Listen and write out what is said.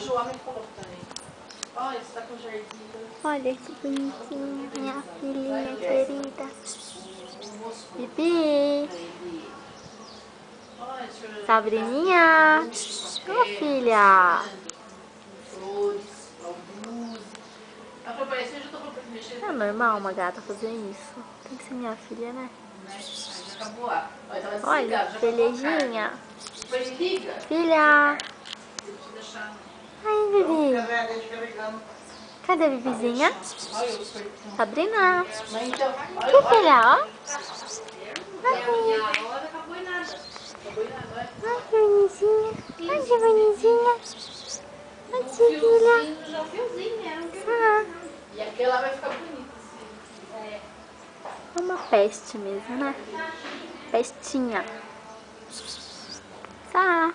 João me falou também. Olha, você tá com jardim. Olha que bonitinha, minha filhinha querida. Bibi. Sabrininha. Ô, filha. É normal uma gata fazer isso. Tem que ser minha filha, né? Olha, belejinha. Filha. Ai, Bibi. Cadê a Bibizinha? Sabrina. Que filha, ó. Ai, que bonitinha. Ai, que bonitinha. Ai, que filha. E aquela vai ficar bonita. É uma peste mesmo, né? Pestinha. Tá.